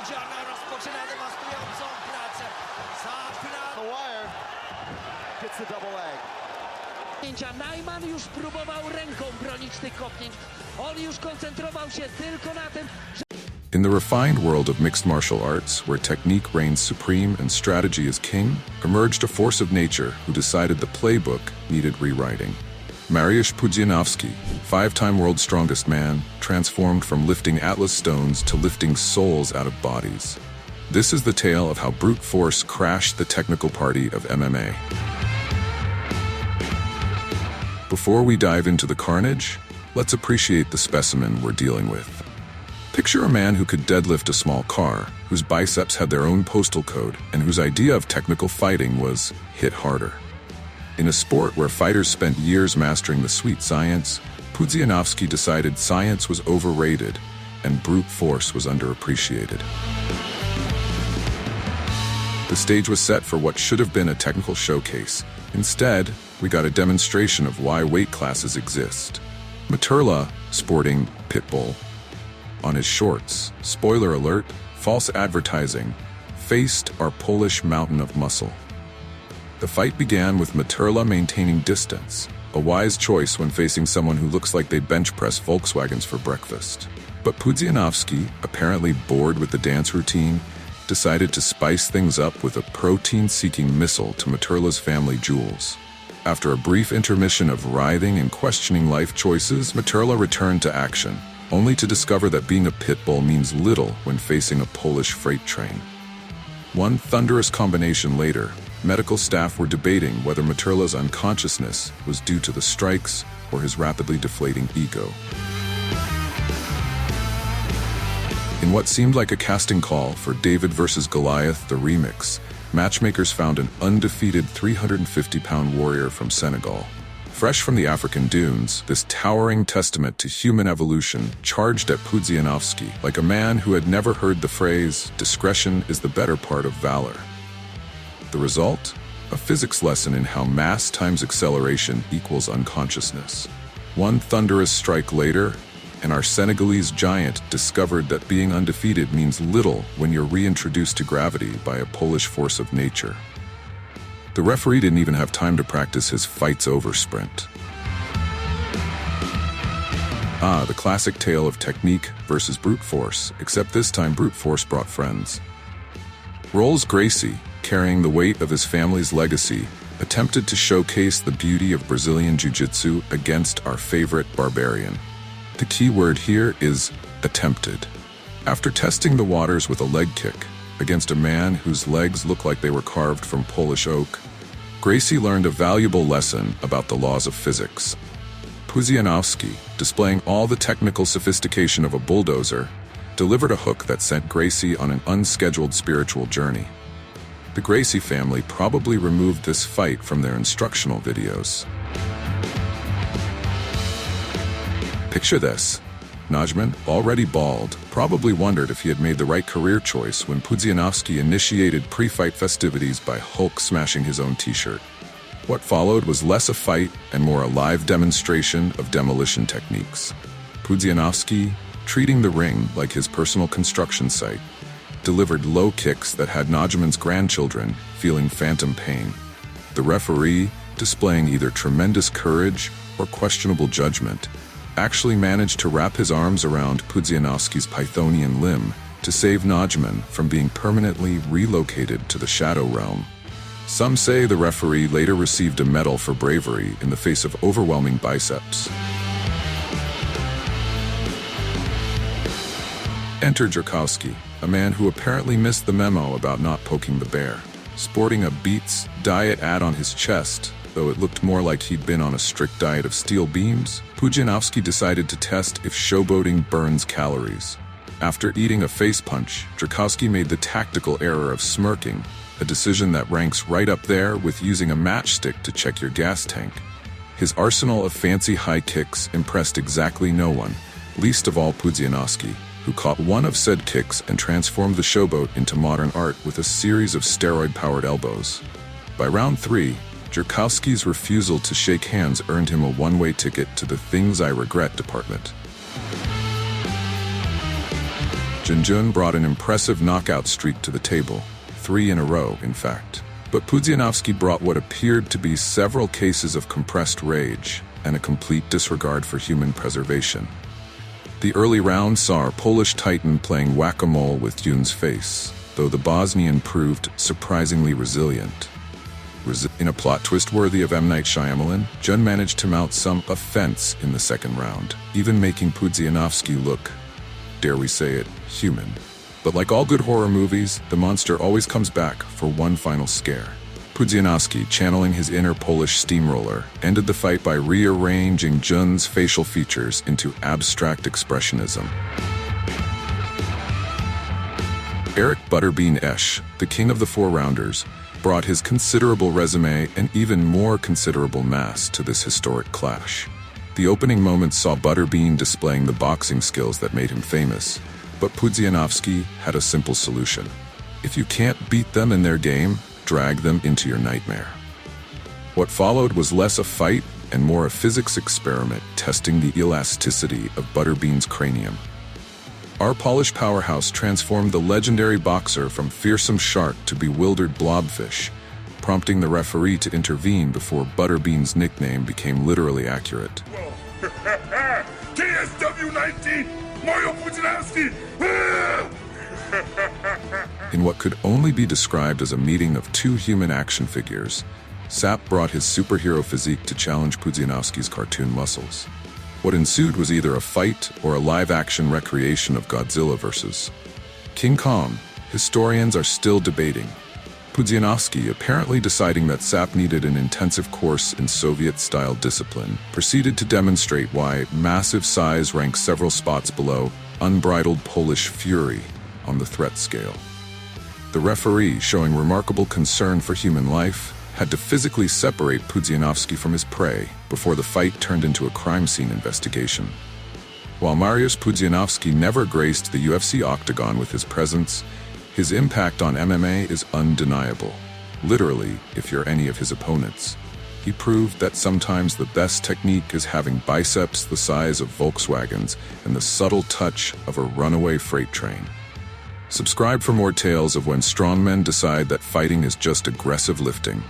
Pudzianowski rozpoczyna demonstrującą pracę. The wire gets the double leg. Najman już próbował ręką bronić tych kopnięć. On już koncentrował się tylko na tym, że... In the refined world of mixed martial arts, where technique reigns supreme and strategy is king, emerged a force of nature who decided the playbook needed rewriting. Mariusz Pudzianowski, five-time world's strongest man, transformed from lifting Atlas stones to lifting souls out of bodies. This is the tale of how brute force crashed the technical party of MMA. Before we dive into the carnage, let's appreciate the specimen we're dealing with. Picture a man who could deadlift a small car, whose biceps had their own postal code, and whose idea of technical fighting was hit harder. In a sport where fighters spent years mastering the sweet science, Pudzianowski decided science was overrated and brute force was underappreciated. The stage was set for what should have been a technical showcase. Instead, we got a demonstration of why weight classes exist. Materla, sporting Pitbull on his shorts, spoiler alert, false advertising, faced our Polish mountain of muscle. The fight began with Materla maintaining distance, a wise choice when facing someone who looks like they bench press Volkswagens for breakfast. But Pudzianowski, apparently bored with the dance routine, decided to spice things up with a protein-seeking missile to Materla's family jewels. After a brief intermission of writhing and questioning life choices, Materla returned to action, only to discover that being a pit bull means little when facing a Polish freight train. One thunderous combination later, medical staff were debating whether Materla's unconsciousness was due to the strikes or his rapidly deflating ego. In what seemed like a casting call for David vs. Goliath, the remix, matchmakers found an undefeated 350-pound warrior from Senegal. Fresh from the African dunes, this towering testament to human evolution charged at Pudzianowski like a man who had never heard the phrase, "Discretion is the better part of valor." The result? A physics lesson in how mass times acceleration equals unconsciousness. One thunderous strike later, and our Senegalese giant discovered that being undefeated means little when you're reintroduced to gravity by a Polish force of nature. The referee didn't even have time to practice his "fight's over" sprint. The classic tale of technique versus brute force, except this time brute force brought friends. Rolles Gracie, carrying the weight of his family's legacy, attempted to showcase the beauty of Brazilian jiu-jitsu against our favorite barbarian. The key word here is attempted. After testing the waters with a leg kick against a man whose legs look like they were carved from Polish oak, Gracie learned a valuable lesson about the laws of physics. Pudzianowski, displaying all the technical sophistication of a bulldozer, delivered a hook that sent Gracie on an unscheduled spiritual journey. The Gracie family probably removed this fight from their instructional videos. Picture this. Najman, already bald, probably wondered if he had made the right career choice when Pudzianowski initiated pre-fight festivities by Hulk smashing his own t-shirt. What followed was less a fight and more a live demonstration of demolition techniques. Pudzianowski, treating the ring like his personal construction site, delivered low kicks that had Najman's grandchildren feeling phantom pain. The referee, displaying either tremendous courage or questionable judgment, actually managed to wrap his arms around Pudzianowski's Pythonian limb to save Najman from being permanently relocated to the Shadow Realm. Some say the referee later received a medal for bravery in the face of overwhelming biceps. Enter Jerkowski, a man who apparently missed the memo about not poking the bear. Sporting a Beats diet ad on his chest, though it looked more like he'd been on a strict diet of steel beams, Pudzianowski decided to test if showboating burns calories. After eating a face punch, Jerkowski made the tactical error of smirking, a decision that ranks right up there with using a matchstick to check your gas tank. His arsenal of fancy high kicks impressed exactly no one, least of all Pudzianowski, who caught one of said kicks and transformed the showboat into modern art with a series of steroid-powered elbows. By round 3, Jerkowski's refusal to shake hands earned him a one-way ticket to the Things I Regret department. Jun brought an impressive knockout streak to the table, 3 in a row, in fact. But Pudzianowski brought what appeared to be several cases of compressed rage and a complete disregard for human preservation. The early round saw our Polish titan playing whack-a-mole with Jun's face, though the Bosnian proved surprisingly resilient. In a plot twist worthy of M. Night Shyamalan, Jun managed to mount some offense in the second round, even making Pudzianowski look, dare we say it, human. But like all good horror movies, the monster always comes back for one final scare. Pudzianowski, channeling his inner Polish steamroller, ended the fight by rearranging Jun's facial features into abstract expressionism. Eric Butterbean Esch, the king of the four-rounders, brought his considerable resume and even more considerable mass to this historic clash. The opening moments saw Butterbean displaying the boxing skills that made him famous, but Pudzianowski had a simple solution. If you can't beat them in their game, drag them into your nightmare. What followed was less a fight and more a physics experiment testing the elasticity of Butterbean's cranium. Our Polish powerhouse transformed the legendary boxer from fearsome shark to bewildered blobfish, prompting the referee to intervene before Butterbean's nickname became literally accurate. KSW 19, Mariusz Pudzianowski! In what could only be described as a meeting of two human action figures, Sap brought his superhero physique to challenge Pudzianowski's cartoon muscles. What ensued was either a fight or a live-action recreation of Godzilla vs. King Kong. Historians are still debating. Pudzianowski, apparently deciding that Sap needed an intensive course in Soviet-style discipline, proceeded to demonstrate why massive size ranks several spots below unbridled Polish fury on the threat scale. The referee, showing remarkable concern for human life, had to physically separate Pudzianowski from his prey before the fight turned into a crime scene investigation. While Mariusz Pudzianowski never graced the UFC octagon with his presence, his impact on MMA is undeniable. Literally, if you're any of his opponents. He proved that sometimes the best technique is having biceps the size of Volkswagens and the subtle touch of a runaway freight train. Subscribe for more tales of when strongmen decide that fighting is just aggressive lifting.